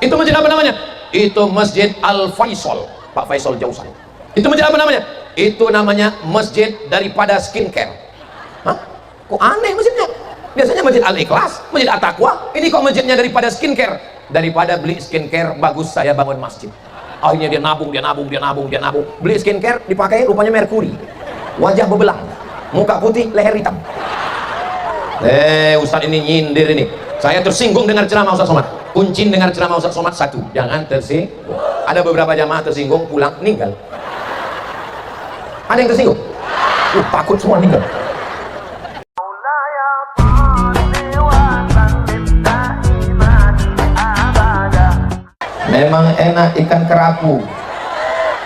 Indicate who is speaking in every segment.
Speaker 1: Itu masjid apa namanya? Itu Masjid Al Faisal, Pak Faisal Jausal. Itu masjid apa namanya? Itu namanya masjid daripada skincare. Hah? Kok aneh masjidnya? Biasanya Masjid Al Ikhlas, Masjid At Taqwa. Ini kok masjidnya daripada skincare? Daripada beli skincare, bagus saya bangun masjid. Akhirnya dia nabung, beli skincare, dipakai rupanya merkuri, wajah bebelang, muka putih, leher hitam. Ustadz ini nyindir ini. Saya tersinggung dengar ceramah Ustadz Somad. Kuncin dengar ceramah Ustadz Somad satu, jangan tersinggung. Ada beberapa jamaah tersinggung, pulang meninggal. Ada yang tersinggung? Takut semua meninggal. Memang enak ikan kerapu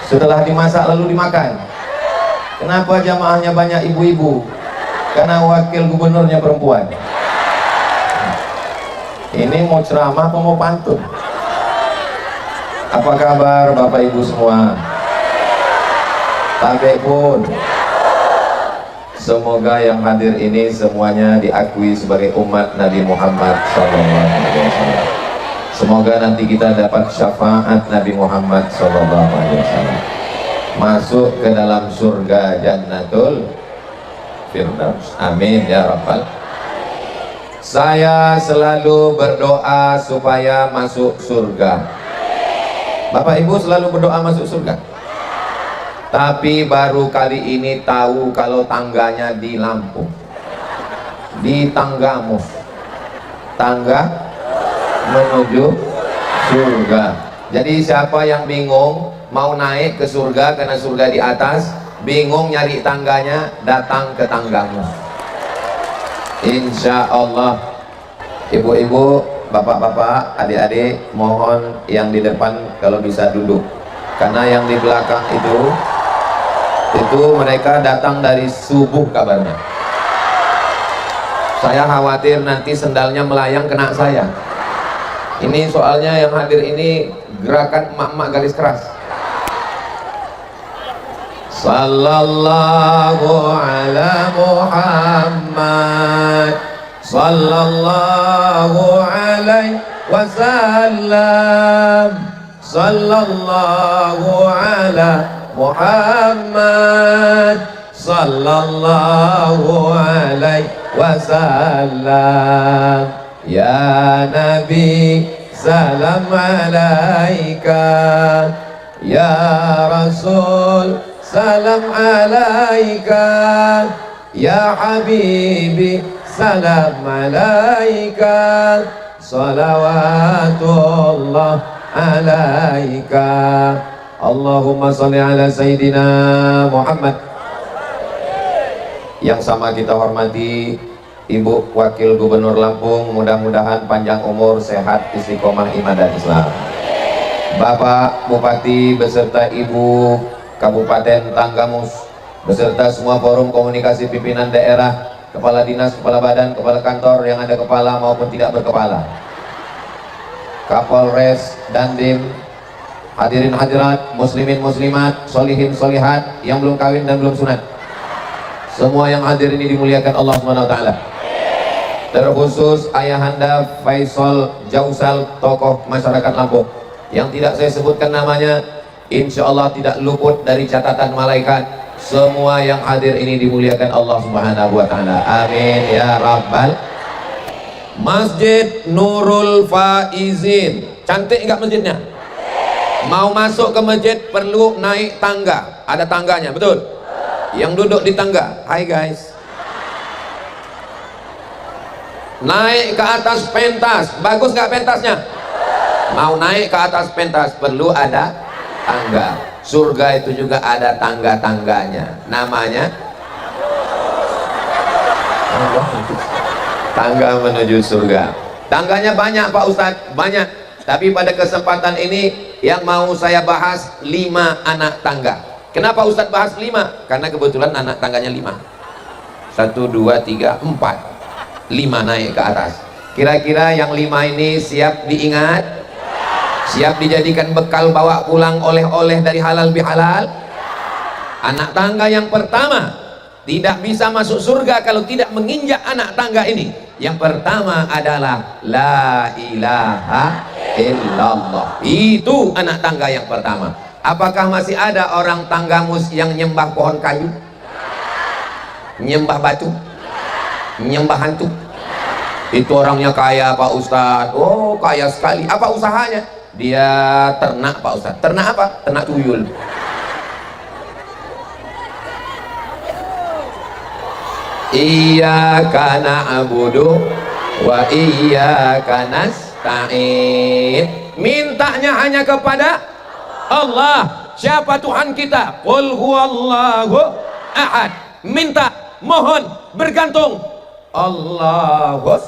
Speaker 1: setelah dimasak lalu dimakan. Kenapa jamaahnya banyak ibu-ibu? Karena wakil gubernurnya perempuan. Ini mau ceramah apa mau pantun? Apa kabar Bapak Ibu semua? Tabek pun. Semoga yang hadir ini semuanya diakui sebagai umat Nabi Muhammad SAW. Semoga nanti kita dapat syafaat Nabi Muhammad SAW, masuk ke dalam surga Jannatul Firdaus. Amin ya Rabbal. Saya selalu berdoa supaya masuk surga. Bapak Ibu selalu berdoa masuk surga. Tapi baru kali ini tahu kalau tangganya di Lampung, di Tanggamus, tangga menuju surga. Jadi siapa yang bingung mau naik ke surga karena surga di atas, bingung nyari tangganya, datang ke Tanggamus. Insya Allah. Ibu-ibu, bapak-bapak, adik-adik, mohon yang di depan kalau bisa duduk, karena yang di belakang itu mereka datang dari subuh kabarnya. Saya khawatir nanti sendalnya melayang kena saya. Ini soalnya yang hadir ini gerakan emak-emak garis keras. Sallallahu ala Muhammad, sallallahu alaihi wasallam, sallallahu ala Muhammad, sallallahu alaihi wasallam. Ya Nabi salam alaika, ya Rasul salam alaika, ya Habibi salam alaika, salawatullah alaika. Allahumma salli ala Sayyidina Muhammad. Yang sama kita hormati Ibu Wakil Gubernur Lampung, mudah-mudahan panjang umur, sehat, istiqomah iman dan Islam. Bapak Bupati beserta Ibu Kabupaten Tanggamus beserta semua forum komunikasi pimpinan daerah, kepala dinas, kepala badan, kepala kantor yang ada kepala maupun tidak berkepala, Kapolres, Dandim, hadirin hadirat, muslimin muslimat, solihin solihat yang belum kawin dan belum sunat, semua yang hadir ini dimuliakan Allah SWT. Terkhusus Ayahanda Faisal Jausal, tokoh masyarakat Lampung yang tidak saya sebutkan namanya, insya Allah tidak luput dari catatan malaikat. Semua yang hadir ini dimuliakan Allah Subhanahu wa Ta'ala. Amin ya Rabbal. Masjid Nurul Faizin, cantik nggak masjidnya? Mau masuk ke masjid perlu naik tangga, ada tangganya, betul? Yang duduk di tangga, hai guys, naik ke atas pentas, bagus nggak pentasnya? Mau naik ke atas pentas perlu ada tangga. Surga itu juga ada tangga-tangganya, namanya tangga menuju surga. Tangganya banyak Pak Ustadz, banyak. Tapi pada kesempatan ini yang mau saya bahas 5 anak tangga. Kenapa Ustadz bahas 5? Karena kebetulan anak tangganya 5. 1, 2, 3, 4. 5 naik ke atas. Kira-kira yang 5 ini siap diingat? Siap dijadikan bekal bawa pulang oleh-oleh dari halal bihalal? Anak tangga yang pertama tidak bisa masuk surga kalau tidak menginjak anak tangga ini. Yang pertama adalah la ilaha illallah. Itu anak tangga yang pertama. Apakah masih ada orang tanggamus yang nyembah pohon kayu, nyembah batu, nyembah hantu? Itu orangnya kaya Pak Ustadz. Oh, kaya sekali. Apa usahanya? Dia ternak Pak Ustadz. Ternak apa? Ternak tuyul. Iyyaka na'budu wa iyyaka nasta'in. Mintanya hanya kepada Allah. Siapa Tuhan kita? Qul huwallahu ahad. Minta, mohon, bergantung. Allahus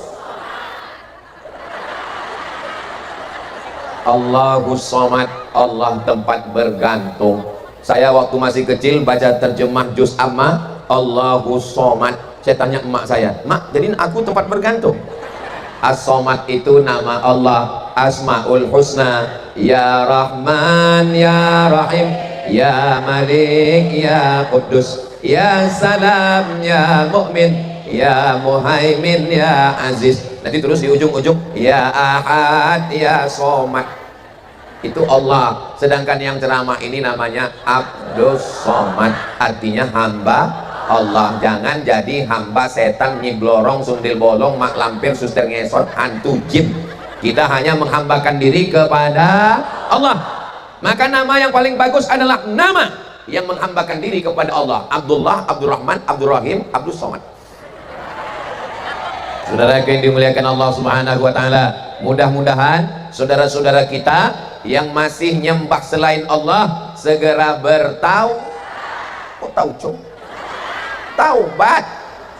Speaker 1: Somad. Allah tempat bergantung. Saya waktu masih kecil baca terjemah juz amma Allahus Somad. Saya tanya emak saya, mak, jadi aku tempat bergantung? As-Somad itu nama Allah, Asmaul Husna. Ya Rahman, Ya Rahim, Ya Malik, Ya Quddus, Ya Salam, Ya Mu'min, Ya Muhaimin, Ya Aziz. Nanti terus di ujung-ujung Ya Ahad, Ya Somad. Itu Allah. Sedangkan yang ceramah ini namanya Abdus Somad, artinya hamba Allah. Jangan jadi hamba setan, nyiblorong, sundil bolong, mak lampir, suster ngesot, hantu jin. Kita hanya menghambakan diri kepada Allah. Maka nama yang paling bagus adalah nama yang menghambakan diri kepada Allah. Abdullah, Abdurrahman, Abdurrahim, Abdus Somad. Saudara yang dimuliakan Allah Subhanahu wa taala, mudah-mudahan saudara-saudara kita yang masih nyembah selain Allah segera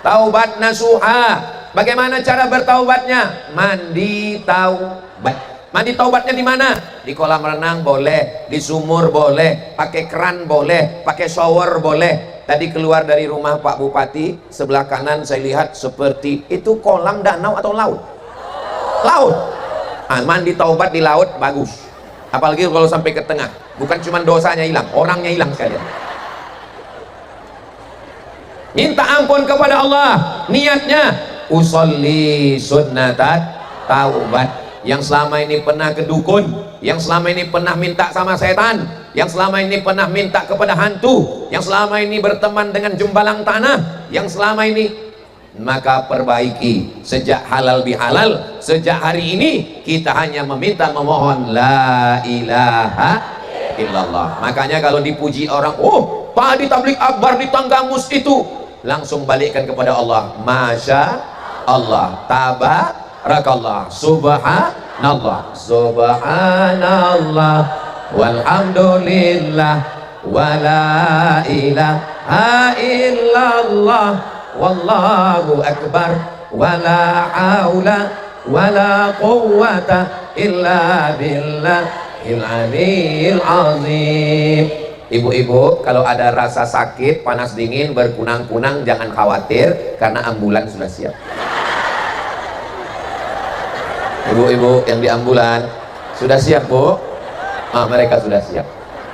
Speaker 1: taubat nasuha. Bagaimana cara bertaubatnya? Mandi taubat. Mandi taubatnya di mana? Di kolam renang boleh, di sumur boleh, pakai keran boleh, pakai shower boleh. Tadi keluar dari rumah Pak Bupati, sebelah kanan saya lihat seperti itu kolam, danau atau laut? Laut. Mandi taubat di laut bagus. Apalagi kalau sampai ke tengah, bukan cuma dosanya hilang, orangnya hilang sekalian. Minta ampun kepada Allah. Niatnya usolli sunnatat taubat. Yang selama ini pernah ke dukun, yang selama ini pernah minta sama setan, yang selama ini pernah minta kepada hantu, yang selama ini berteman dengan jumbalang tanah, yang selama ini, maka perbaiki. Sejak halal bihalal, sejak hari ini kita hanya meminta, memohon la ilaha illallah. Makanya kalau dipuji orang, oh Pak Hadi tablik akbar di Tanggamus itu, langsung balikkan kepada Allah. Masya Allah, tabarakallah, subhanallah, subhanallah, walhamdulillah, wala ilaha illallah, wallahu akbar, wala haula wala quwwata illa billahil aliyil azim. Ibu-ibu, kalau ada rasa sakit, panas dingin, berkunang-kunang, jangan khawatir karena ambulan sudah siap. Ibu-ibu yang di ambulan sudah siap, Bu? Mereka sudah siap.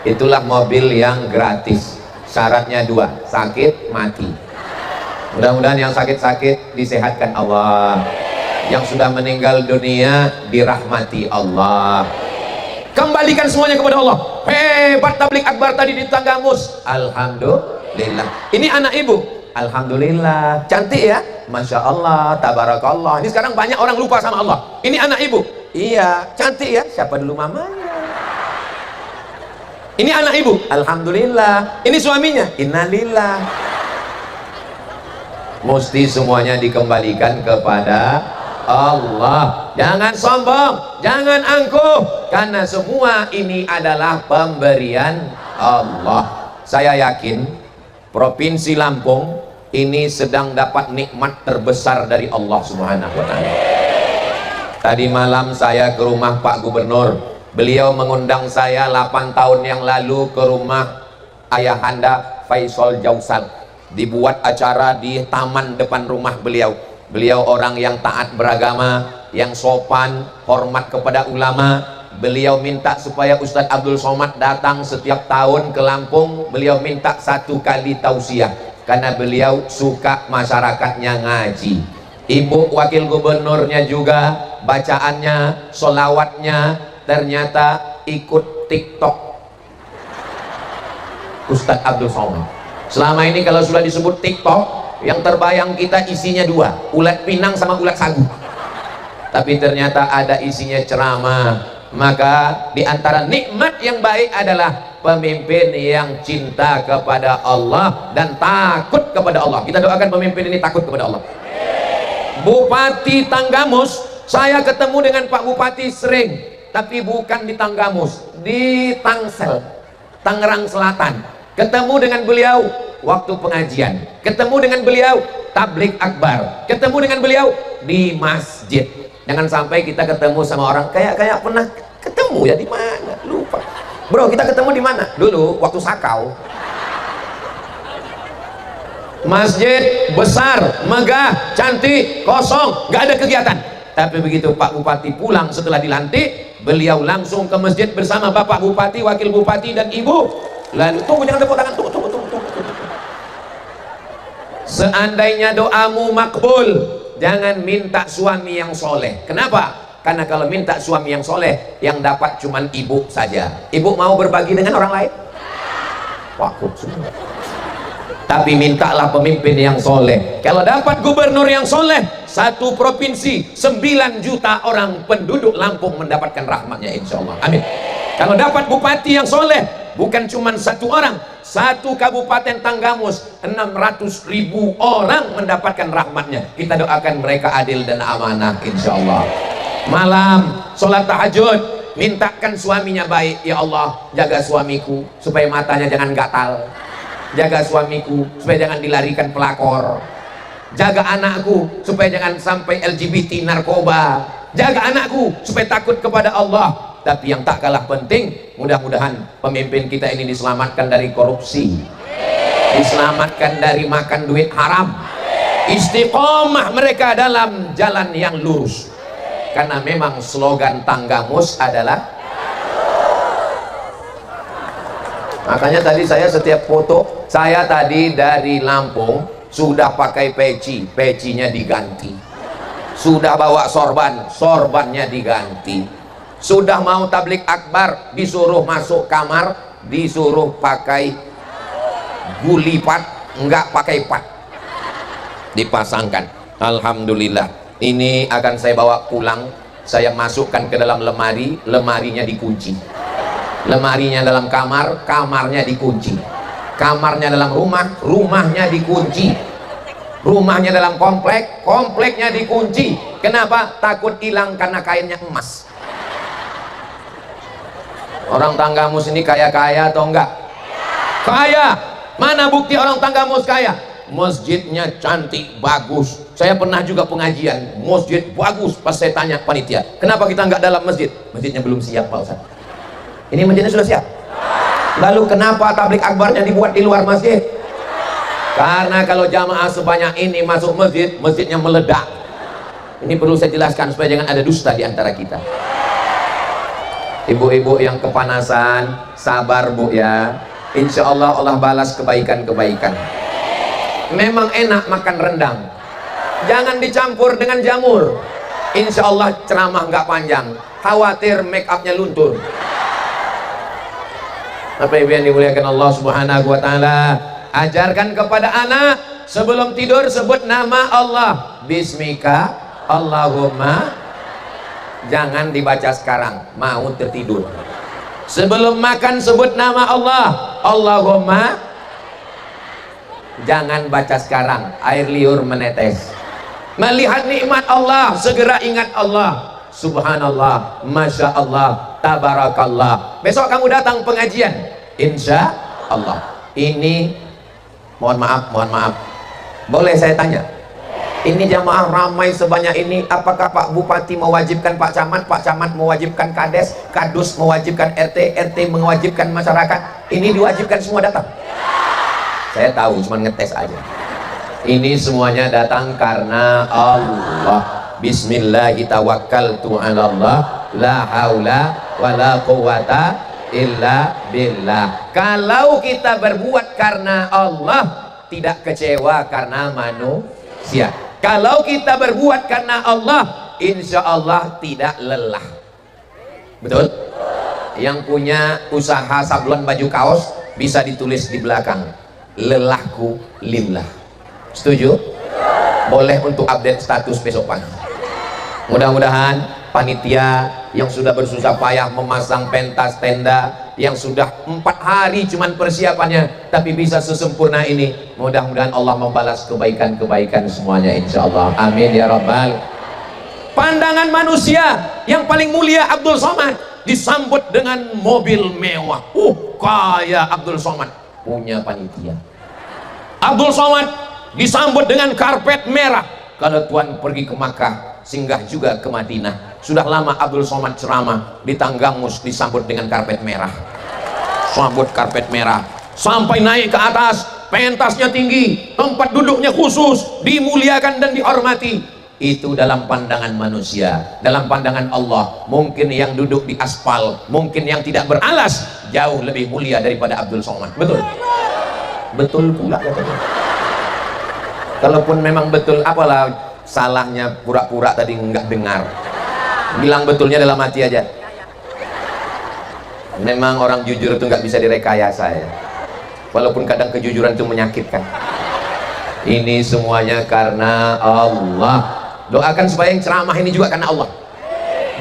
Speaker 1: Itulah mobil yang gratis. Syaratnya dua, sakit mati. Mudah-mudahan yang sakit-sakit disehatkan Allah, yang sudah meninggal dunia dirahmati Allah. Kembalikan semuanya kepada Allah. Hebat tablik akbar tadi di Tanggamus. Alhamdulillah. Ini anak ibu. Alhamdulillah. Cantik ya? Masya Allah, tabarakallah. Ini sekarang banyak orang lupa sama Allah. Ini anak ibu. Iya, cantik ya? Siapa dulu mamanya? Ini anak ibu. Alhamdulillah. Ini suaminya. Innalillah. Mesti semuanya dikembalikan kepada Allah. Jangan sombong, jangan angkuh, karena semua ini adalah pemberian Allah. Saya yakin Provinsi Lampung ini sedang dapat nikmat terbesar dari Allah Subhanahu wa taala. Tadi malam saya ke rumah Pak Gubernur. Beliau mengundang saya 8 tahun yang lalu ke rumah Ayahanda Faisal Jausal. Dibuat acara di taman depan rumah beliau. Beliau orang yang taat beragama, yang sopan, hormat kepada ulama. Beliau minta supaya Ustadz Abdul Somad datang setiap tahun ke Lampung. Beliau minta 1 kali tausiah karena beliau suka masyarakatnya ngaji. Ibu wakil gubernurnya juga bacaannya, solawatnya, ternyata ikut TikTok Ustadz Abdul Somad. Selama ini kalau sudah disebut TikTok, yang terbayang kita isinya dua, ulat pinang sama ulat sagu. Tapi ternyata ada isinya ceramah. Maka diantara nikmat yang baik adalah pemimpin yang cinta kepada Allah dan takut kepada Allah. Kita doakan pemimpin ini takut kepada Allah. Bupati Tanggamus, saya ketemu dengan Pak Bupati sering, tapi bukan di Tanggamus, di Tangsel, Tangerang Selatan. Ketemu dengan beliau waktu pengajian, ketemu dengan beliau tablik akbar, ketemu dengan beliau di masjid. Jangan sampai kita ketemu sama orang kayak pernah ketemu ya, di mana lupa. Bro, kita ketemu di mana dulu waktu Sakau. Masjid besar, megah, cantik, kosong, nggak ada kegiatan. Tapi begitu Pak Bupati pulang setelah dilantik, beliau langsung ke masjid bersama Bapak Bupati, Wakil Bupati, dan Ibu. Lalu tunggu, jangan tepuk tangan, tunggu. Seandainya doamu makbul, jangan minta suami yang soleh. Kenapa? Karena kalau minta suami yang soleh, yang dapat cuman ibu saja. Ibu mau berbagi dengan orang lain? Wakut semua. Tapi mintalah pemimpin yang soleh. Kalau dapat gubernur yang soleh, satu provinsi 9 juta orang penduduk Lampung mendapatkan rahmatnya, insya Allah. Amin. Kalau dapat bupati yang soleh, bukan cuma satu orang, satu kabupaten Tanggamus 600.000 orang mendapatkan rahmatnya. Kita doakan mereka adil dan amanah, insya Allah. Malam sholat tahajud, mintakan suaminya baik. Ya Allah, jaga suamiku supaya matanya jangan gatal, jaga suamiku supaya jangan dilarikan pelakor, jaga anakku supaya jangan sampai LGBT narkoba, jaga anakku supaya takut kepada Allah. Tapi yang tak kalah penting, mudah-mudahan pemimpin kita ini diselamatkan dari korupsi, diselamatkan dari makan duit haram, istiqomah mereka dalam jalan yang lurus. Karena memang slogan Tanggamus adalah, makanya tadi saya setiap foto, saya tadi dari Lampung sudah pakai peci, pecinya diganti, sudah bawa sorban, sorbannya diganti, sudah mau tablik akbar, disuruh masuk kamar, disuruh pakai gulipat, enggak pakai pat, dipasangkan. Alhamdulillah. Ini akan saya bawa pulang, saya masukkan ke dalam lemari, lemarinya dikunci. Lemarinya dalam kamar, kamarnya dikunci. Kamarnya dalam rumah, rumahnya dikunci. Rumahnya dalam komplek, kompleknya dikunci. Kenapa? Takut hilang karena kainnya emas. Orang Tanggamus ini kaya-kaya atau enggak? Kaya. Mana bukti orang Tanggamus kaya? Masjidnya cantik, bagus. Saya pernah juga pengajian, masjid bagus. Pas saya tanya panitia, kenapa kita nggak dalam masjid? Masjidnya belum siap, Pak Ustaz. Ini masjidnya sudah siap. Lalu kenapa tablik akbarnya dibuat di luar masjid? Karena kalau jamaah sebanyak ini masuk masjid, masjidnya meledak. Ini perlu saya jelaskan supaya jangan ada dusta di antara kita. Ibu-ibu yang kepanasan, sabar Bu ya. Insya Allah Allah balas kebaikan-kebaikan. Memang enak makan rendang, jangan dicampur dengan jamur. Insya Allah ceramah nggak panjang, khawatir make upnya luntur. Apa yang dimuliakan Allah Subhanahu wa Ta'ala, ajarkan kepada anak sebelum tidur sebut nama Allah, Bismika Allahumma. Jangan dibaca sekarang, mau tertidur. Sebelum makan sebut nama Allah, Allahumma. Jangan baca sekarang, air liur menetes. Melihat nikmat Allah, segera ingat Allah. Subhanallah, Masya Allah, Tabarakallah. Besok kamu datang pengajian, insya Allah. Ini mohon maaf, boleh saya tanya, ini jamaah ramai sebanyak ini, apakah Pak Bupati mewajibkan Pak Camat mewajibkan Kades, Kadus mewajibkan RT, RT mewajibkan masyarakat? Ini diwajibkan semua datang? Saya tahu, cuma ngetes aja. Ini semuanya datang karena Allah. Bismillahirrahmanirrahim. Allah, la haula wala quwata illa billah. Kalau kita berbuat karena Allah, tidak kecewa karena manusia. Kalau kita berbuat karena Allah, insya Allah tidak lelah. Betul? Yang punya usaha sablon baju kaos bisa ditulis di belakang, lelahku lillah. Setuju? Boleh untuk update status besok pagi. Mudah-mudahan panitia yang sudah bersusah payah memasang pentas tenda, yang sudah 4 hari cuman persiapannya, tapi bisa sesempurna ini, mudah-mudahan Allah membalas kebaikan-kebaikan semuanya insyaallah. Amin ya rabbal. Pandangan manusia yang paling mulia Abdul Somad disambut dengan mobil mewah. Kaya Abdul Somad punya panitia. Abdul Somad disambut dengan karpet merah. Kalau Tuhan pergi ke Makkah, singgah juga ke Madinah. Sudah lama Abdul Somad ceramah di Tanggamus disambut dengan karpet merah. Sambut karpet merah sampai naik ke atas, pentasnya tinggi, tempat duduknya khusus, dimuliakan dan dihormati. Itu dalam pandangan manusia. Dalam pandangan Allah, mungkin yang duduk di aspal, mungkin yang tidak beralas, jauh lebih mulia daripada Abdul Somad. Betul? Betul pula katanya. Kalaupun memang betul, apalah salahnya pura-pura tadi nggak dengar. Bilang betulnya dalam hati aja. Memang orang jujur itu nggak bisa direkayasa ya. Walaupun kadang kejujuran itu menyakitkan. Ini semuanya karena Allah. Doakan supaya yang ceramah ini juga karena Allah,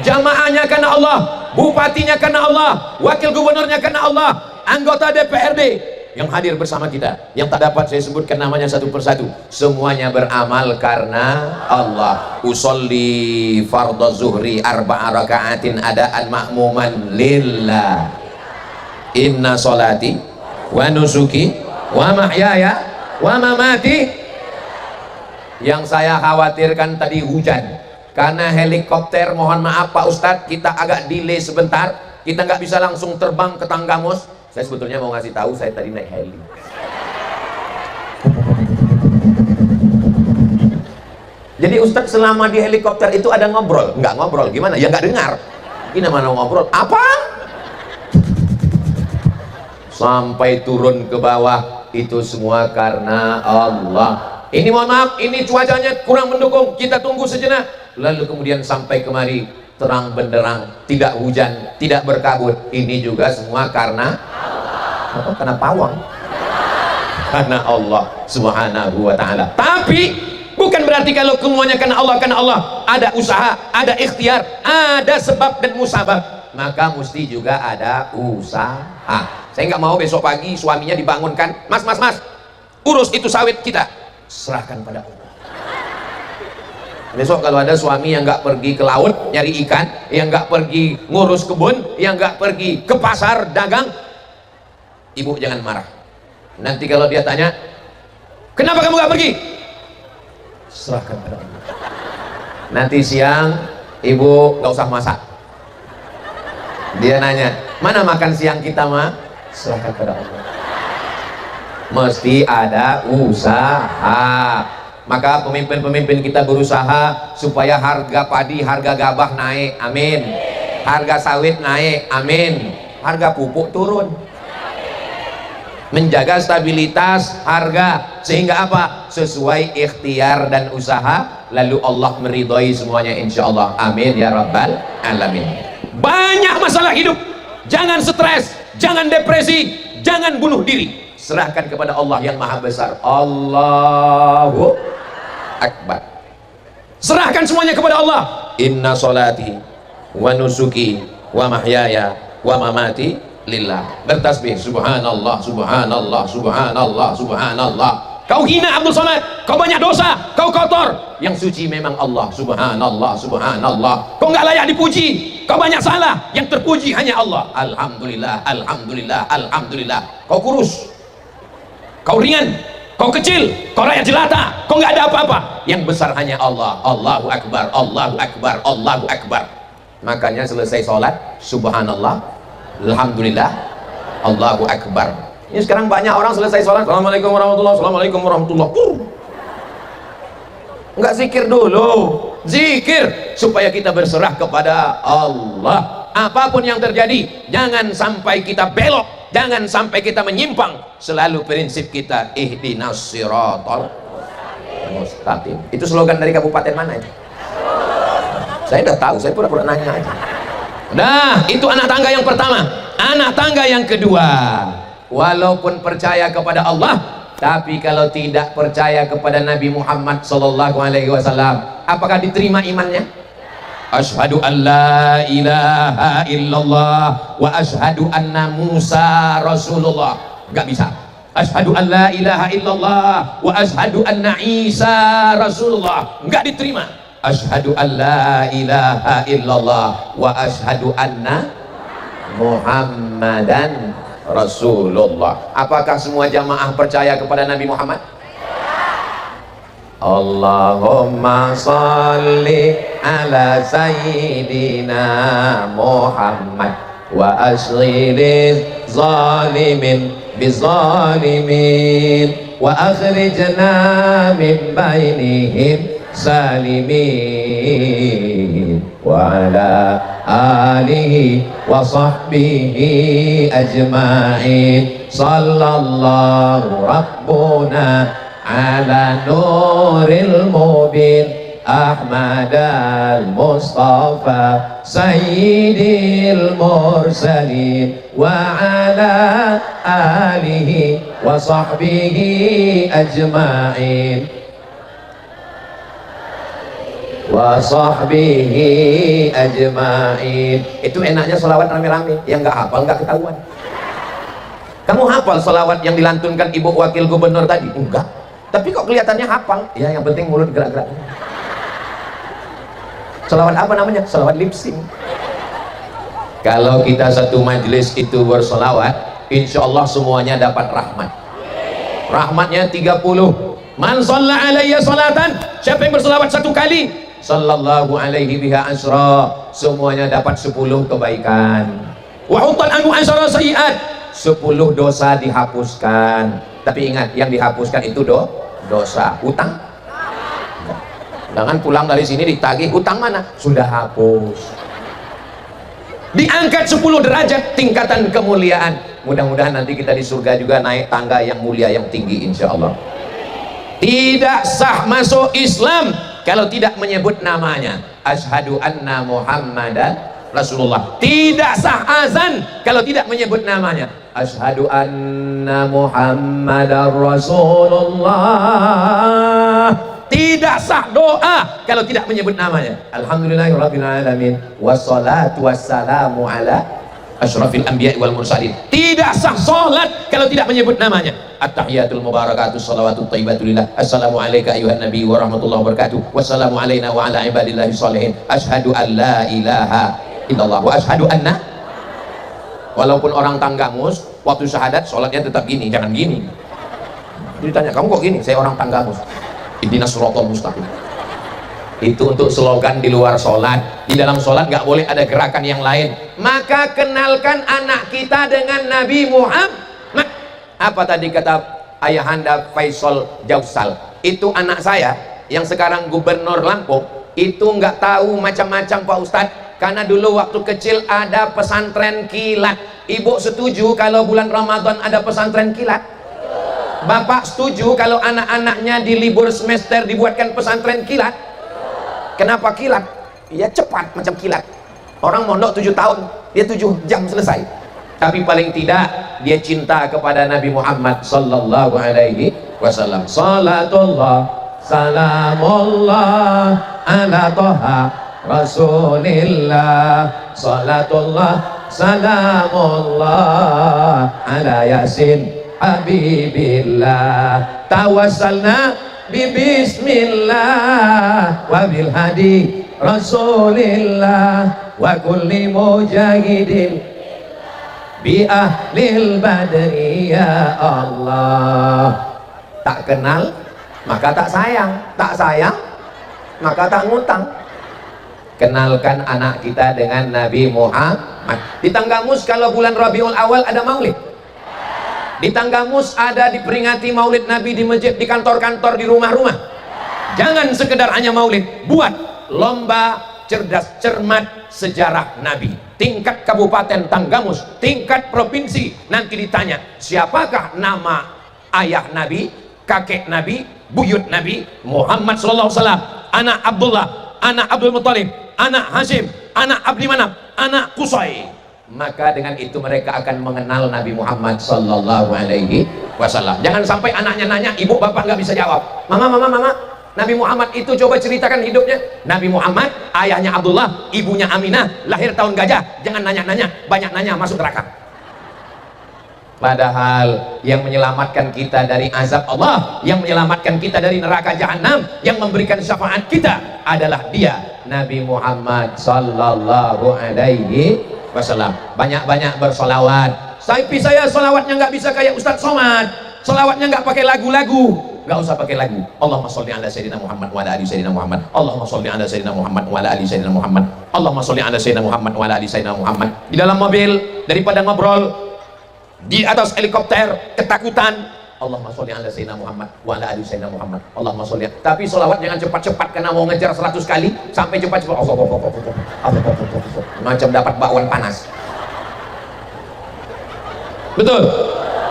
Speaker 1: jamaahnya karena Allah, bupatinya karena Allah, wakil gubernurnya karena Allah, anggota DPRD yang hadir bersama kita, yang tak dapat saya sebutkan namanya satu persatu, semuanya beramal karena Allah. Usolli fardhu zuhri 4 raka'atin adaan ma'muman lillah. Inna solati wa nusuki wa mahyaya wa mamati. Yang saya khawatirkan tadi hujan, karena helikopter, mohon maaf Pak Ustadz, kita agak delay sebentar, kita nggak bisa langsung terbang ke Tanggamus. Saya sebetulnya mau ngasih tahu, saya tadi naik heli. Jadi Ustadz selama di helikopter itu ada ngobrol? Nggak ngobrol, gimana? Ya nggak dengar. Ini mana ngobrol? Apa? Sampai turun ke bawah, itu semua karena Allah. Ini mohon maaf, ini cuacanya kurang mendukung, kita tunggu sejenak, lalu kemudian sampai kemari terang benderang, tidak hujan, tidak berkabut. Ini juga semua karena apa? Karena pawang, karena Allah subhanahu wa ta'ala. Tapi bukan berarti kalau semuanya karena Allah, ada usaha, ada ikhtiar, ada sebab dan musabab, maka mesti juga ada usaha. Saya nggak mau besok pagi suaminya dibangunkan, mas, urus itu sawit kita, serahkan pada Allah. Besok kalau ada suami yang nggak pergi ke laut nyari ikan, yang nggak pergi ngurus kebun, yang nggak pergi ke pasar dagang, ibu jangan marah. Nanti kalau dia tanya, kenapa kamu nggak pergi? Serahkan pada Allah. Nanti siang ibu nggak usah masak. Dia nanya, mana makan siang kita mah? Serahkan pada Allah. Mesti ada usaha. Maka pemimpin-pemimpin kita berusaha supaya harga padi, harga gabah naik, amin. Harga sawit naik, amin. Harga pupuk turun. Menjaga stabilitas harga, sehingga apa? Sesuai ikhtiar dan usaha, lalu Allah meridhai semuanya insyaallah. Amin ya rabbal alamin. Banyak masalah hidup, jangan stres, jangan depresi, jangan bunuh diri. Serahkan kepada Allah yang maha besar. Allahu Akbar. Serahkan semuanya kepada Allah. Inna solati wa nusuki wa mahyaya wa mamati lillah. Bertasbih subhanallah, subhanallah, subhanallah, subhanallah. Kau hina Abdul Somad, kau banyak dosa, kau kotor. Yang suci memang Allah. Subhanallah, subhanallah. Kau nggak layak dipuji, kau banyak salah, yang terpuji hanya Allah. Alhamdulillah, alhamdulillah, alhamdulillah. Kau kurus, kau ringan, kau kecil, kau rakyat jelata, kau nggak ada apa-apa, yang besar hanya Allah. Allahu Akbar, Allahu Akbar, Allahu Akbar. Makanya selesai sholat, subhanallah, alhamdulillah, Allahu Akbar. Ini sekarang banyak orang selesai sholat, assalamualaikum warahmatullahi, assalamualaikum warahmatullahi, nggak zikir dulu. Zikir supaya kita berserah kepada Allah. Apapun yang terjadi, jangan sampai kita belok, jangan sampai kita menyimpang. Selalu prinsip kita ihdinas siratal mustaqim. Itu slogan dari kabupaten mana itu? Saya udah tahu, saya pura-pura nanya aja. Nah, itu anak tangga yang pertama. Anak tangga yang kedua, walaupun percaya kepada Allah, tapi kalau tidak percaya kepada Nabi Muhammad sallallahu alaihi wasallam, apakah diterima imannya? Asyhadu an la ilaha illallah wa asyhadu anna Musa Rasulullah. Enggak bisa. Asyhadu an la ilaha illallah wa asyhadu anna Isa Rasulullah. Enggak diterima. Asyhadu an la ilaha illallah wa asyhadu anna Muhammadan Rasulullah. Apakah semua jamaah percaya kepada Nabi Muhammad? Allahumma salli ala sayyidina Muhammad wa ashghiliz zalimin bizalimin wa akhrijna min bainihim salimin wa ala alihi wa sahbihi ajma'in sallallahu rabbuna ala nuril mubin Ahmad al-Mustafa Sayyidil Mursalin wa ala alihi wa sahbihi ajma'in wa sahbihi ajma'in. Itu enaknya selawat rame-rame, yang nggak hafal nggak ketahuan. Kamu hafal selawat yang dilantunkan ibu wakil gubernur tadi? Enggak, tapi kok kelihatannya hafal. Ya, yang penting mulut gerak-gerak. Selawat apa namanya? Selawat lip sync. Kalau kita satu majelis itu berselawat, insya Allah semuanya dapat rahmat. Rahmatnya 30. Man shalla alayya salatan, siapa yang berselawat satu kali, sallallahu alaihi biha asra, semuanya dapat 10 kebaikan. Wa hutal anhu asra sayiat, 10 dosa dihapuskan. Tapi ingat, yang dihapuskan itu dosa. Utang? Jangan pulang dari sini ditagih, utang mana? Sudah hapus. Diangkat 10 derajat tingkatan kemuliaan. Mudah-mudahan nanti kita di surga juga naik tangga yang mulia, yang tinggi insya Allah. Tidak sah masuk Islam kalau tidak menyebut namanya. Asyhadu anna Muhammadan Rasulullah. Tidak sah azan kalau tidak menyebut namanya. Asyhadu anna Muhammadan Rasulullah. Tidak sah doa kalau tidak menyebut namanya. Alhamdulillahirabbil alamin wassalatu wassalamu ala asyrafil anbiya'i wal mursalin. Tidak sah salat kalau tidak menyebut namanya. At-tahiyatul mubarakatuh shalawatut thayyibatulillah. Assalamu alayka ayuhan nabi wa rahmatullahi wabarakatuh. Wassalamu alayna wa ala ibadillahi sholihin. Asyhadu an la ilaha illallah wa asyhadu anna. Walaupun orang Tanggamus waktu syahadat sholatnya tetap gini, jangan gini. Ditanya, kamu kok gini? Saya orang Tanggamus. Ihdinas siratal mustaqim. Itu untuk slogan di luar sholat. Di dalam sholat nggak boleh ada gerakan yang lain. Maka kenalkan anak kita dengan Nabi Muhammad. Apa tadi kata ayahanda Faisal Jausal? Itu anak saya yang sekarang gubernur Lampung. Itu nggak tahu macam-macam Pak Ustadz. Karena dulu waktu kecil ada pesantren kilat. Ibu setuju kalau bulan Ramadan ada pesantren kilat? Bapak setuju kalau anak-anaknya di libur semester dibuatkan pesantren kilat? Kenapa kilat? Ya cepat macam kilat. Orang mondok 7 tahun, dia 7 jam selesai. Tapi paling tidak dia cinta kepada Nabi Muhammad sallallahu alaihi wasallam. Salatullah salamullah ala toha Rasulillah. Salatullah salamullah ala Yasin Habibillah. Tawassalna bismillah wa bil hadi Rasulillah wa kulli mujahidin bi ahlil badri ya Allah. Tak kenal maka tak sayang, tak sayang maka tak ngutang. Kenalkan anak kita dengan Nabi Muhammad. Di Tanggamus kalau bulan Rabiul Awal ada maulid. Di Tanggamus ada diperingati maulid Nabi di masjid, di kantor-kantor, di rumah-rumah. Jangan sekedar hanya maulid, buat lomba cerdas cermat sejarah Nabi. Tingkat kabupaten Tanggamus, tingkat provinsi, nanti ditanya siapakah nama ayah Nabi, kakek Nabi, buyut Nabi Muhammad sallallahu alaihi wasallam, anak Abdullah, anak Abdul Muttalib, anak Hashim, anak Abdi Manaf. anak Qusay. Maka dengan itu mereka akan mengenal Nabi Muhammad sallallahu alaihi wasallam. Jangan sampai anaknya nanya, ibu bapak nggak bisa jawab. Mama, Nabi Muhammad itu coba ceritakan hidupnya. Nabi Muhammad, ayahnya Abdullah, ibunya Aminah, lahir tahun gajah. Jangan nanya-nanya, banyak nanya masuk neraka. Padahal yang menyelamatkan kita dari azab Allah, yang menyelamatkan kita dari neraka jahanam, yang memberikan syafaat kita adalah dia, Nabi Muhammad sallallahu alaihi wasallam. Banyak-banyak bersolawat. Tapi saya solawatnya nggak bisa kayak Ustadz Somad. Solawatnya nggak pakai lagu-lagu. Nggak usah pakai lagu. Allahumma sholli ala sayyidina Muhammad wa ala ali sayyidina Muhammad. Allahumma sholli ala sayyidina Muhammad wa ala ali sayyidina Muhammad. Allahumma sholli ala sayyidina Muhammad wa ala ali sayyidina Muhammad. Di dalam mobil, daripada ngobrol di atas helikopter ketakutan, Allahumma sholli ala sayyidina Muhammad wa ala ali sayyidina Muhammad. Allahumma sholli. Tapi sholawat jangan cepat-cepat karena mau ngejar 100 kali sampai cepat-cepat macam dapat bakwan panas. Betul?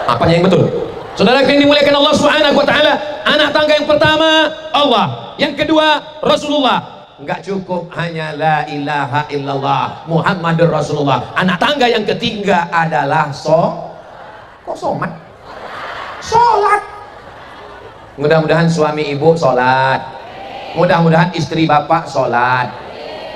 Speaker 1: Apanya yang betul? Saudara yang dimuliakan Allah Subhanahu wa taala, anak tangga yang pertama Allah, yang kedua Rasulullah. Enggak cukup hanya la ilaha illallah Muhammadur Rasulullah. Anak tangga yang ketiga adalah somat. Sholat. Mudah-mudahan suami ibu sholat, mudah-mudahan istri bapak sholat.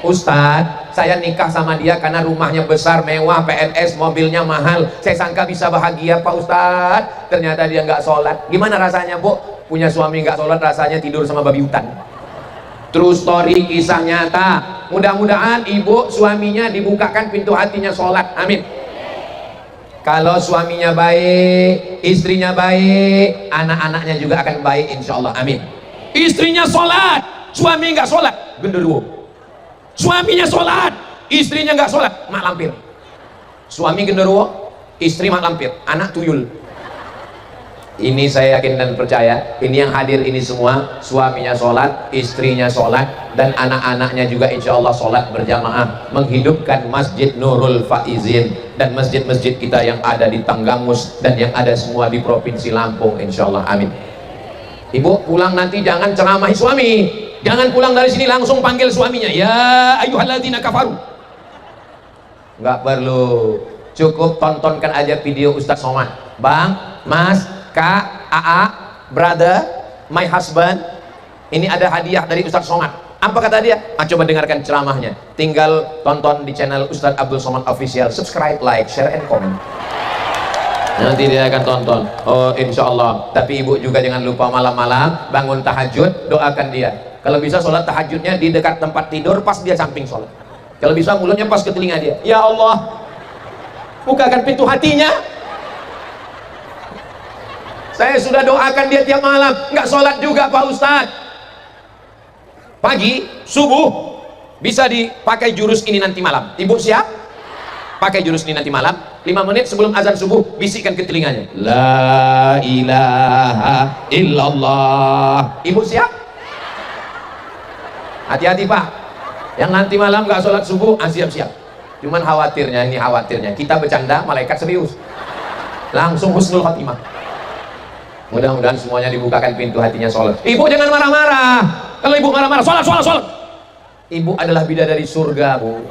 Speaker 1: Ustadz, saya nikah sama dia karena rumahnya besar, mewah, PNS, mobilnya mahal. Saya sangka bisa bahagia Pak Ustadz, ternyata dia nggak sholat. Gimana rasanya Bu? Punya suami nggak sholat rasanya tidur sama babi hutan. True story, kisah nyata. Mudah-mudahan ibu suaminya dibukakan pintu hatinya sholat. Amin. Kalau suaminya baik, istrinya baik, anak-anaknya juga akan baik insya Allah. Amin. Istrinya sholat, suami nggak sholat, genderuwo. Suaminya sholat, istrinya nggak sholat, mak lampir. Suami genderuwo, istri mak lampir, anak tuyul. Ini saya yakin dan percaya, ini yang hadir ini semua suaminya sholat, istrinya sholat, dan anak-anaknya juga insya Allah sholat berjamaah, menghidupkan Masjid Nurul Faizin dan masjid-masjid kita yang ada di Tanggamus dan yang ada semua di Provinsi Lampung insya Allah. Amin. Ibu pulang nanti jangan ceramahi suami, jangan pulang dari sini langsung panggil suaminya, ya ayyuhalladzina kafaru. Nggak perlu, cukup tontonkan aja video Ustadz Somad. Bang, Mas, Kak, AA, brother, my husband, ini ada hadiah dari Ustadz Somad. Apa kata dia? Coba dengarkan ceramahnya. Tinggal tonton di channel Ustadz Abdul Somad Official. Subscribe, like, share, and comment. Nanti dia akan tonton. Oh insya Allah. Tapi ibu juga jangan lupa malam-malam bangun tahajud, doakan dia. Kalau bisa sholat tahajudnya di dekat tempat tidur, pas dia samping sholat. Kalau bisa mulutnya pas ke telinga dia. Ya Allah, bukakan pintu hatinya. Saya sudah doakan dia tiap malam, nggak sholat juga Pak Ustadz. Pagi, subuh, bisa dipakai jurus ini nanti malam. Ibu siap? Pakai jurus ini nanti malam. 5 menit sebelum azan subuh, bisikkan ke telinganya. La ilaha illallah. Ibu siap? Hati-hati Pak. Yang nanti malam nggak sholat subuh, siap-siap. Cuman khawatirnya, ini khawatirnya. Kita bercanda, malaikat serius. Langsung husnul khotimah. Mudah-mudahan semuanya dibukakan pintu hatinya sholat. Ibu jangan marah-marah. Kalau ibu marah-marah, sholat. Ibu adalah bidadari surga, Bu.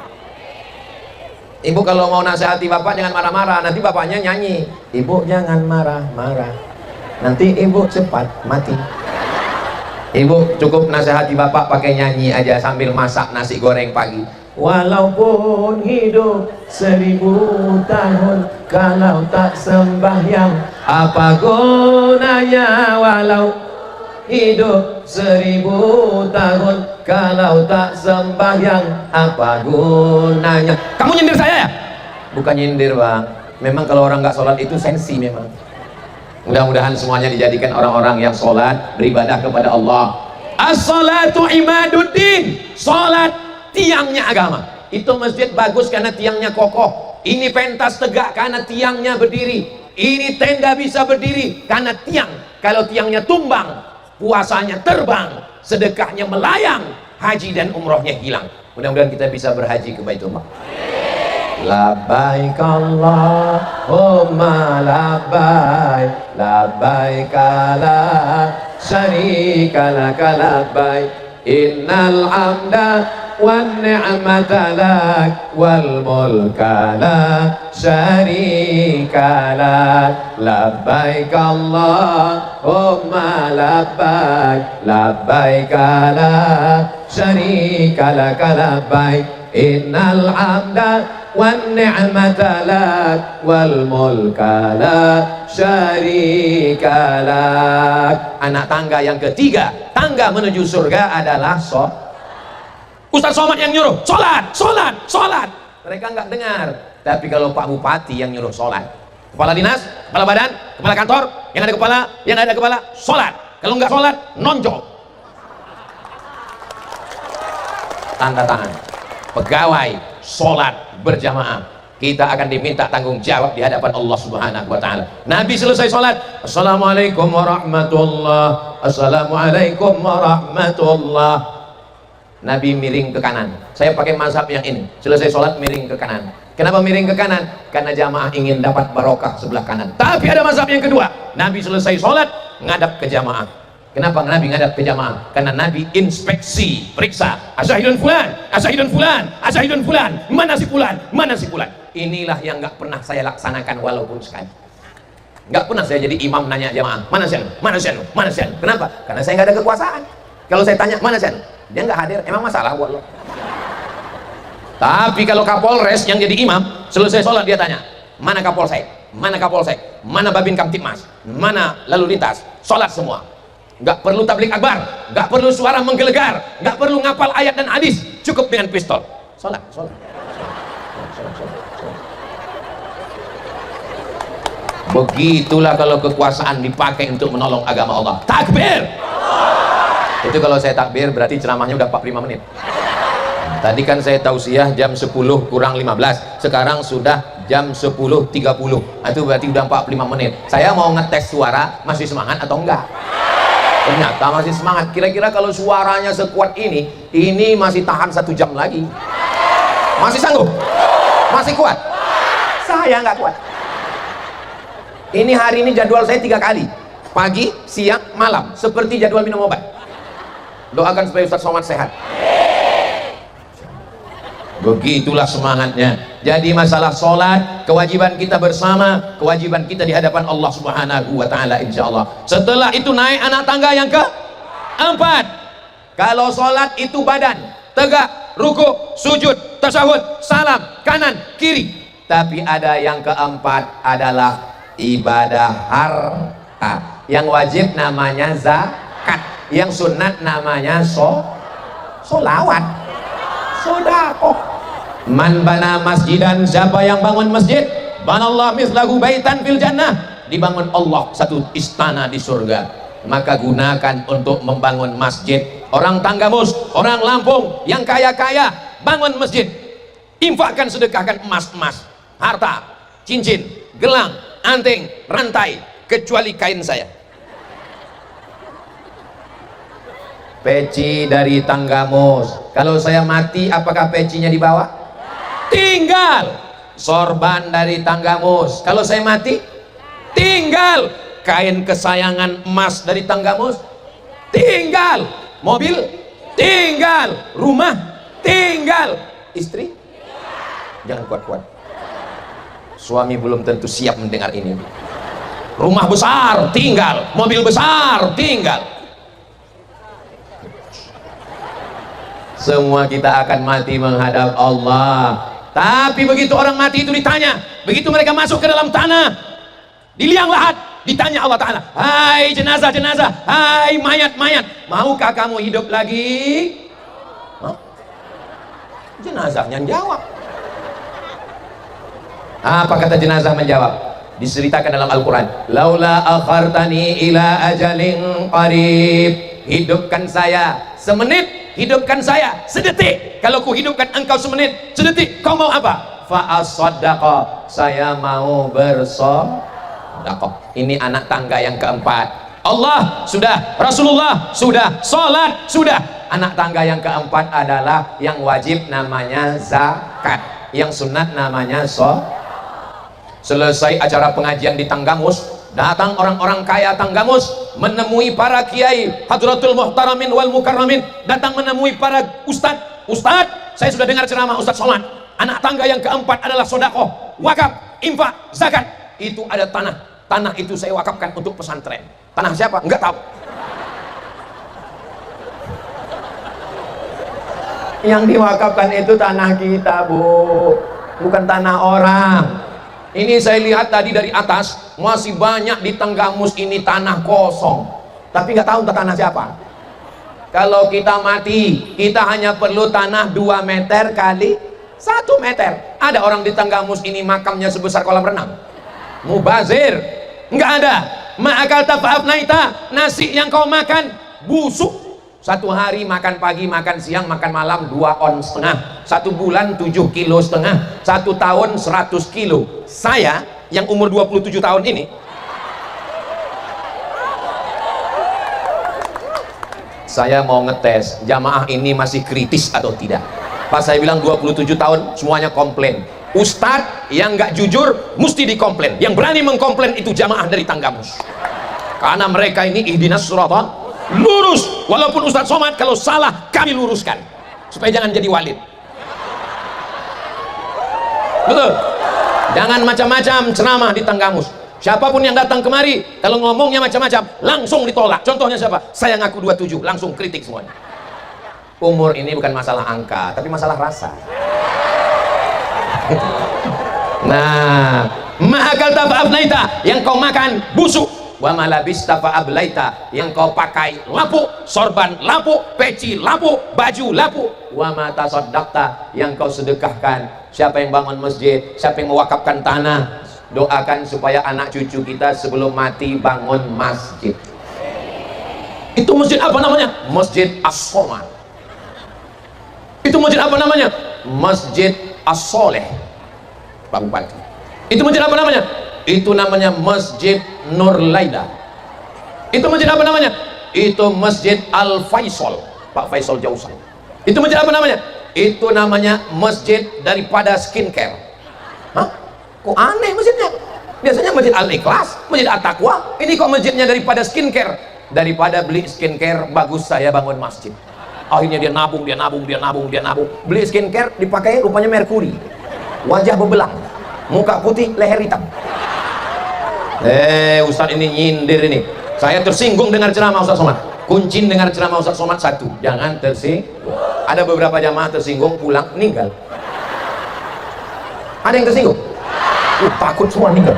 Speaker 1: Ibu kalau mau nasihati bapak jangan marah-marah, nanti bapaknya nyanyi. Ibu jangan marah-marah, nanti ibu cepat mati. Ibu cukup nasihati bapak pakai nyanyi aja sambil masak nasi goreng pagi. Walaupun hidup 1000 tahun, kalau tak sembahyang apa gunanya? Walau hidup 1000 tahun, kalau tak sembahyang apa gunanya? Kamu nyindir saya ya? Bukan nyindir Bang, memang kalau orang nggak sholat itu sensi memang. Mudah-mudahan semuanya dijadikan orang-orang yang sholat, beribadah kepada Allah. As-salatu imaduddin, sholat tiangnya agama. Itu masjid bagus karena tiangnya kokoh. Ini pentas tegak karena tiangnya berdiri. Ini tenda bisa berdiri karena tiang. Kalau tiangnya tumbang, puasanya terbang, sedekahnya melayang, haji dan umrohnya hilang. Mudah-mudahan kita bisa berhaji ke Baitullah. Labbaik Allahumma labbaik, labbaik la syarika laka labbaik, innal hamda wan ni'mata lak wal mulka la syarika lak labbaik Allahumma labbaik labbaik la syarika lak labbaik innal hamda wan ni'mata lak wal mulka la syarika lak. Anak tangga yang ketiga, tangga menuju surga adalah Ustaz Somad yang nyuruh sholat, sholat, sholat. Mereka nggak dengar. Tapi kalau Pak Bupati yang nyuruh sholat, kepala dinas, kepala badan, kepala kantor, yang ada kepala, sholat. Kalau nggak sholat, nonjol. Tanda tangan. Pegawai sholat berjamaah, kita akan diminta tanggung jawab di hadapan Allah Subhanahu wa taala. Nabi selesai sholat, assalamualaikum warahmatullah, assalamualaikum warahmatullah. Nabi miring ke kanan. Saya pakai mazhab yang ini, selesai sholat miring ke kanan. Kenapa miring ke kanan? Karena jamaah ingin dapat barokah sebelah kanan. Tapi ada mazhab yang kedua, Nabi selesai sholat ngadap ke jamaah. Kenapa Nabi ngadap ke jamaah? Karena Nabi inspeksi, periksa. Asyahidun fulan, asyahidun fulan, asyahidun fulan. Mana si fulan? Mana si fulan? Inilah yang nggak pernah saya laksanakan walaupun sekali. Nggak pernah saya jadi imam nanya jamaah, mana sih? Mana sih? Mana sih? Kenapa? Karena saya nggak ada kekuasaan. Kalau saya tanya mana sih? Dia nggak hadir. Emang masalah buat lo? Tapi kalau Kapolres yang jadi imam, selesai sholat dia tanya, mana Kapolsek? Mana Kapolsek? Mana Babin Kamtipmas? Mana lalu lintas? Sholat semua. Nggak perlu tablik akbar, nggak perlu suara menggelegar, nggak perlu ngapal ayat dan hadis, cukup dengan pistol. Sholat, sholat. Begitulah kalau kekuasaan dipakai untuk menolong agama Allah. Takbir. Itu kalau saya takbir berarti ceramahnya udah 45 menit. Tadi kan saya tausiah jam 10 kurang 15, sekarang sudah jam 10.30. Itu berarti udah 45 menit. Saya mau ngetes suara masih semangat atau enggak. Ternyata masih semangat. Kira-kira kalau suaranya sekuat ini masih tahan 1 jam lagi. Masih sanggup? Masih kuat? Saya nggak kuat. Ini hari ini jadwal saya 3 kali, pagi, siang, malam, seperti jadwal minum obat. Doakan supaya Ustaz Somad sehat. Begitulah semangatnya. Jadi masalah sholat, kewajiban kita bersama, kewajiban kita di hadapan Allah Subhanahu wa ta'ala, insya Allah. Setelah itu naik anak tangga yang keempat. Kalau sholat itu badan tegak, ruku, sujud, tasyahud, salam, kanan, kiri. Tapi ada yang keempat adalah ibadah harta. Yang wajib namanya zakat, yang sunat namanya sholawat, sedekah. Man bana masjidan, siapa yang bangun masjid, banallah mislahu baitan fil jannah, dibangun Allah satu istana di surga. Maka gunakan untuk membangun masjid. Orang Tanggamus, orang Lampung yang kaya-kaya bangun masjid, infakkan, sedekahkan emas-emas, harta, cincin, gelang, anting, rantai, kecuali kain saya. Peci dari Tanggamus, kalau saya mati apakah pecinya dibawa? Tinggal. Sorban dari Tanggamus, kalau saya mati tinggal. Kain kesayangan emas dari Tanggamus tinggal. Mobil tinggal. Rumah tinggal. Istri jangan kuat-kuat, suami belum tentu siap mendengar ini. Rumah besar tinggal, mobil besar tinggal. Semua kita akan mati menghadap Allah. Tapi begitu orang mati itu ditanya, begitu mereka masuk ke dalam tanah, di liang lahat, ditanya Allah Ta'ala, hai jenazah-jenazah, hai mayat-mayat, maukah kamu hidup lagi? Hah? Jenazahnya jawab. Apa kata jenazah menjawab? Diceritakan dalam Al-Quran, laula akhartani ila ajalin qarib, hidupkan saya semenit, hidupkan saya sedetik. Kalau ku hidupkan engkau semenit, sedetik, kau mau apa? Fa'asaddaqa, saya mau bersedekah. Ini anak tangga yang keempat. Allah sudah, Rasulullah sudah, sholat sudah. Anak tangga yang keempat adalah yang wajib namanya zakat, yang sunat namanya Selesai acara pengajian di Tanggamus, datang orang-orang kaya Tanggamus menemui para kiai Hadratul Muhtaramin wal Mukarramin, datang menemui para ustadz,
Speaker 2: Ustadz, saya sudah dengar ceramah Ustadz Somad, anak tangga yang keempat adalah sodakoh, wakaf, infak, zakat. Itu ada tanah itu saya wakafkan untuk pesantren. Tanah siapa? Enggak tahu.
Speaker 1: Yang diwakafkan itu tanah kita, Bu, bukan tanah orang. Ini saya lihat tadi dari atas, masih banyak di Tenggamus ini tanah kosong, tapi nggak tahu tanah siapa. Kalau kita mati, kita hanya perlu tanah 2 meter kali 1 meter. Ada orang di Tenggamus ini makamnya sebesar kolam renang. Mubazir, nggak ada. Ma'akal tafa'afnaita, nasi yang kau makan busuk. 1 hari makan pagi, makan siang, makan malam 2,5 on. 1 bulan 7,5 kilo. 1 tahun 100 kilo. Saya yang umur 27 tahun ini, saya mau ngetes jamaah ini masih kritis atau tidak. Pas saya bilang 27 tahun, semuanya komplain. Ustadz yang nggak jujur mesti dikomplain. Yang berani mengkomplain itu jamaah dari Tanggamus, karena mereka ini ihdinas sirata lurus. Walaupun Ustadz Somad kalau salah kami luruskan supaya jangan jadi walid. Betul. Jangan macam-macam ceramah di Tanggamus. Siapapun yang datang kemari kalau ngomongnya macam-macam langsung ditolak. Contohnya siapa? Saya ngaku 27, langsung kritik semuanya. Umur ini bukan masalah angka, tapi masalah rasa. Nah, ma'akal tafa'afnaita, yang kau makan busuk. Wa malabista fa'ablaita, yang kau pakai lapuk, sorban lapuk, peci lapuk, baju lapuk. Wa mata soddakta, yang kau sedekahkan. Siapa yang bangun masjid, siapa yang mewakafkan tanah, doakan supaya anak cucu kita sebelum mati bangun masjid. Itu masjid apa namanya? Masjid As-Somad. Itu masjid apa namanya? Masjid As-Soleh, Pak Bupati. Itu masjid apa namanya? Itu namanya Masjid Nur Laida. Itu masjid apa namanya? Itu Masjid Al-Faisal, Pak Faisal Jausan. Itu masjid apa namanya? Itu namanya masjid daripada skincare. Hah? Kok aneh masjidnya? Biasanya Masjid Al-Ikhlas, Masjid At-Taqwa. Ini kok masjidnya daripada skincare? Daripada beli skincare, bagus saya bangun masjid. Akhirnya dia nabung. Beli skincare, dipakai rupanya merkuri. Wajah bebelang, muka putih, leher hitam. Ustadz ini nyindir ini. Saya tersinggung dengar ceramah Ustadz Somad. Kuncin dengar ceramah Ustadz Somad 1, jangan tersinggung. Ada beberapa jamaah tersinggung, pulang meninggal. Ada yang tersinggung? Takut semua meninggal.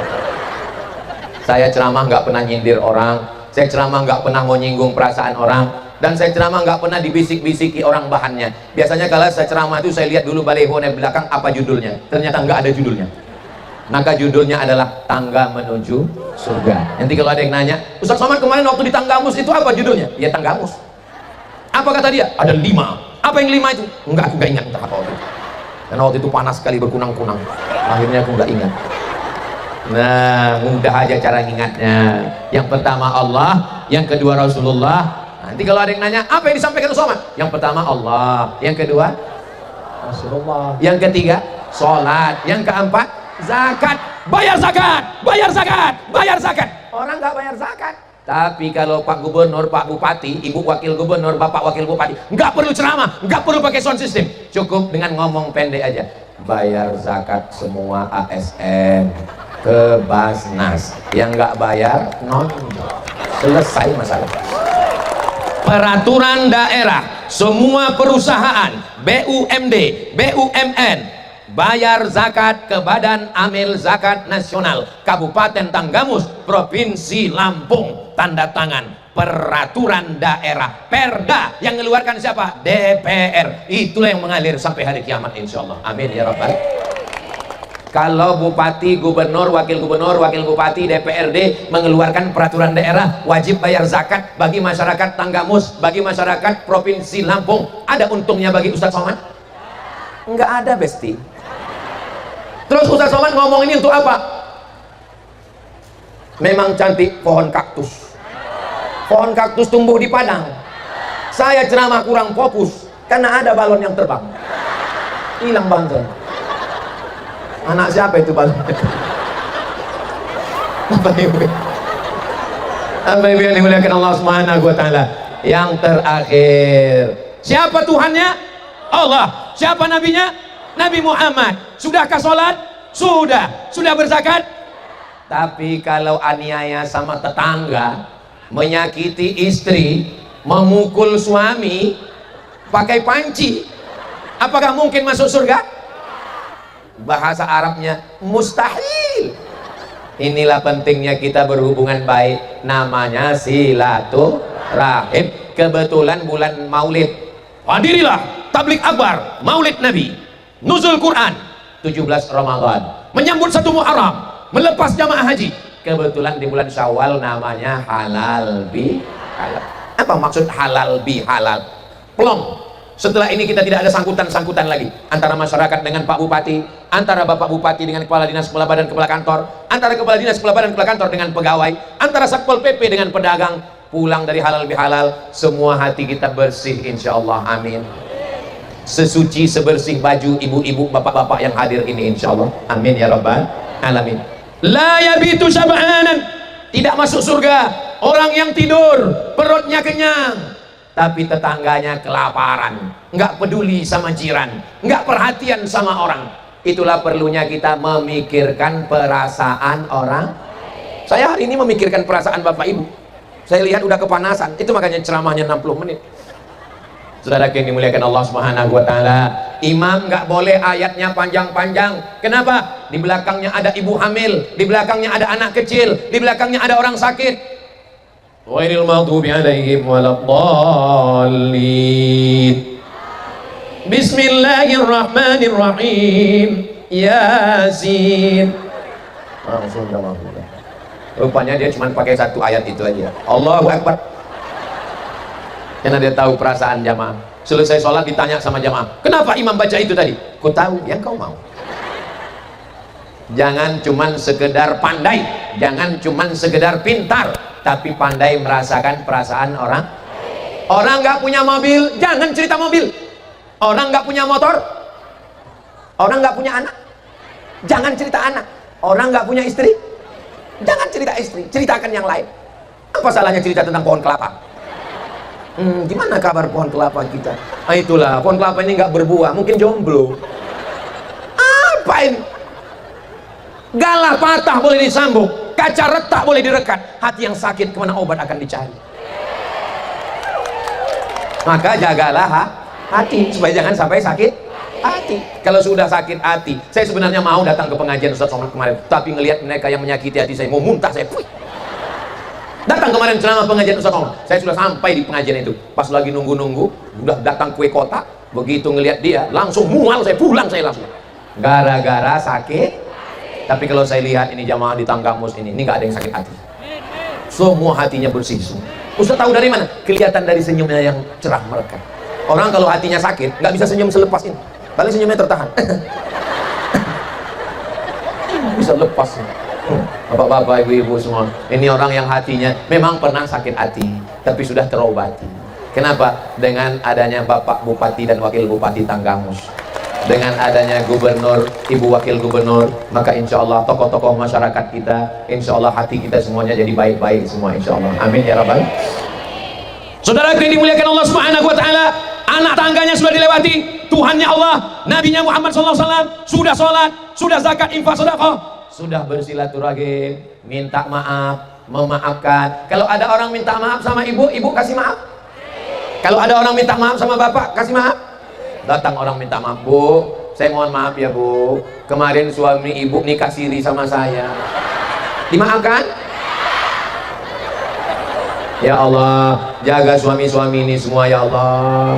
Speaker 1: Saya ceramah nggak pernah nyindir orang. Saya ceramah nggak pernah mau nyinggung perasaan orang. Dan saya ceramah nggak pernah dibisik-bisiki orang bahannya. Biasanya kalau saya ceramah itu saya lihat dulu baliho di belakang apa judulnya. Ternyata nggak ada judulnya. Maka judulnya adalah Tangga Menuju Surga. Nanti kalau ada yang nanya, Ustadz Somad kemarin waktu di Tanggamus itu apa judulnya? Ya Tanggamus. Apa kata dia? Ada 5. Apa yang 5 itu? Enggak, aku nggak ingat entah apa waktu itu. Karena waktu itu panas sekali, berkunang-kunang. Akhirnya aku nggak ingat. Nah, mudah aja cara ingatnya. Yang pertama Allah, yang kedua Rasulullah. Nanti kalau ada yang nanya, apa yang disampaikan Somad? Yang pertama Allah, yang kedua Rasulullah, yang ketiga sholat, yang keempat zakat. Bayar zakat, bayar zakat, bayar zakat. Orang nggak bayar zakat. Tapi kalau Pak Gubernur, Pak Bupati, Ibu Wakil Gubernur, Bapak Wakil Bupati, nggak perlu ceramah, nggak perlu pakai sound system, cukup dengan ngomong pendek aja. Bayar zakat semua ASN ke Basnas. Yang nggak bayar non, selesai masalah. Peraturan daerah, semua perusahaan, BUMD, BUMN, bayar zakat ke Badan Amil Zakat Nasional Kabupaten Tanggamus, Provinsi Lampung. Tanda tangan peraturan daerah, Perda. Yang mengeluarkan siapa? DPR. Itulah yang mengalir sampai hari kiamat insyaallah. Amin ya rabbal. Kalau bupati, gubernur, wakil bupati, DPRD mengeluarkan peraturan daerah wajib bayar zakat bagi masyarakat Tanggamus, bagi masyarakat Provinsi Lampung, ada untungnya bagi Ustadz Somad? Enggak ada, Besti. Terus Ustadz Somad ngomong ini untuk apa? Memang cantik pohon kaktus. Pohon kaktus tumbuh di padang. Saya ceramah kurang fokus karena ada balon yang terbang. Hilang banget. Anak siapa itu balon? Apa ibu yang dimuliakan Allah Subhanahu wa taala? Yang terakhir, siapa Tuhannya?
Speaker 2: Allah. Siapa nabinya? Nabi Muhammad. Sudahkah sholat? Sudah. Sudah berzakat? Tapi kalau aniaya sama tetangga, menyakiti istri, memukul suami, pakai panci, apakah mungkin masuk surga? Bahasa Arabnya mustahil. Inilah pentingnya kita berhubungan baik, namanya silaturahim. Kebetulan bulan Maulid, hadirilah tablik akbar Maulid Nabi, nuzul Quran 17 Ramadan, menyambut 1 Muharram, melepas jamaah haji. Kebetulan di bulan Syawal, namanya halal bi halal. Apa maksud halal bi halal? Plong. Setelah ini kita tidak ada sangkutan-sangkutan lagi antara masyarakat dengan Pak Bupati, antara Bapak Bupati dengan Kepala Dinas, Kepala Badan, Kepala Kantor, antara Kepala Dinas, Kepala Badan, Kepala Kantor dengan pegawai, antara Satpol PP dengan pedagang. Pulang dari halal bihalal, semua hati kita bersih insyaallah, amin. Sesuci sebersih baju ibu-ibu, bapak-bapak yang hadir ini insyaallah, amin ya rabbal alamin. La yabitu syab'anan, tidak masuk surga orang yang tidur perutnya kenyang tapi tetangganya kelaparan, nggak peduli sama jiran, nggak perhatian sama orang. Itulah perlunya kita memikirkan perasaan orang. Saya hari ini memikirkan perasaan bapak ibu. Saya lihat udah kepanasan, itu makanya ceramahnya 60 menit. Saudara yang dimuliakan Allah Subhanahu wa taala, imam nggak boleh ayatnya panjang-panjang. Kenapa? Di belakangnya ada ibu hamil, di belakangnya ada anak kecil, di belakangnya ada orang sakit. Ghairil maghdubi alaihim waladdallin. Bismillahirrahmanirrahim. Yasin. Rupanya dia cuma pakai 1 ayat itu aja. Allahu Akbar. Karena dia tahu perasaan jamaah. Selesai sholat ditanya sama jamaah, kenapa imam baca itu tadi? Ku tahu yang kau mau. Jangan cuman sekedar pandai, jangan cuman sekedar pintar, tapi pandai merasakan perasaan orang. Orang nggak punya mobil, jangan cerita mobil. Orang nggak punya motor, orang nggak punya anak, jangan cerita anak. Orang nggak punya istri, jangan cerita istri, ceritakan yang lain. Apa salahnya cerita tentang pohon kelapa? Gimana kabar pohon kelapa kita? Nah, itulah, pohon kelapa ini nggak berbuah, mungkin jomblo. Apa ini? Galah patah boleh disambung, kaca retak boleh direkat, hati yang sakit kemana obat akan dicari. Maka jagalah hati supaya jangan sampai sakit hati. Kalau sudah sakit hati, saya sebenarnya mau datang ke pengajian Ustaz Somad kemarin, tapi ngelihat mereka yang menyakiti hati saya, mau muntah saya. Datang kemarin ceramah pengajian Ustaz Somad, saya sudah sampai di pengajian itu, pas lagi nunggu-nunggu, udah datang kue kotak, begitu ngelihat dia, langsung mual saya, pulang saya langsung. Gara-gara sakit. Tapi kalau saya lihat ini jamaah di Tanggamus ini nggak ada yang sakit hati. Semua hatinya bersih. Ustaz tahu dari mana? Kelihatan dari senyumnya yang cerah mereka. Orang kalau hatinya sakit nggak bisa senyum selepas ini, paling senyumnya tertahan. Bisa lepas. Bapak-bapak, ibu-ibu semua, ini orang yang hatinya memang pernah sakit hati, tapi sudah terobati. Kenapa? Dengan adanya Bapak Bupati dan Wakil Bupati Tanggamus, dengan adanya gubernur, ibu wakil gubernur, maka insya Allah tokoh-tokoh masyarakat kita, insya Allah hati kita semuanya jadi baik-baik semua, insya Allah, amin ya rabbal. Saudara yang dimuliakan Allah Subhanahu wa taala, anak tangganya sudah dilewati, Tuhannya Allah, Nabinya Muhammad SAW sudah sholat, sudah zakat, infak, sedekah, sudah bersilaturahim, minta maaf, memaafkan. Kalau ada orang minta maaf sama ibu, ibu kasih maaf. Kalau ada orang minta maaf sama bapak, kasih maaf. Datang orang minta maaf, Bu, saya mohon maaf ya Bu, kemarin suami ibu nikah siri sama saya. Dimaafkan? Ya Allah, jaga suami-suami ini semua ya Allah.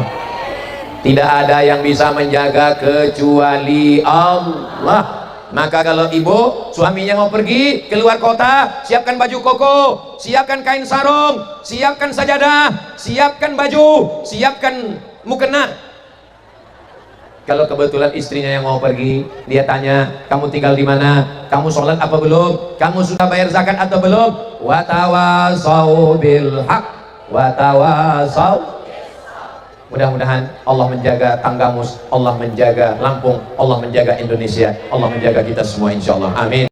Speaker 2: Tidak ada yang bisa menjaga kecuali Allah. Maka kalau ibu, suaminya mau pergi keluar kota, siapkan baju koko, siapkan kain sarung, siapkan sajadah, siapkan baju, siapkan mukena. Kalau kebetulan istrinya yang mau pergi, dia tanya, kamu tinggal di mana? Kamu sholat apa belum? Kamu sudah bayar zakat atau belum? Watawasau bil haq, watawasau. Mudah-mudahan Allah menjaga Tanggamus, Allah menjaga Lampung, Allah menjaga Indonesia, Allah menjaga kita semua insyaallah. Amin.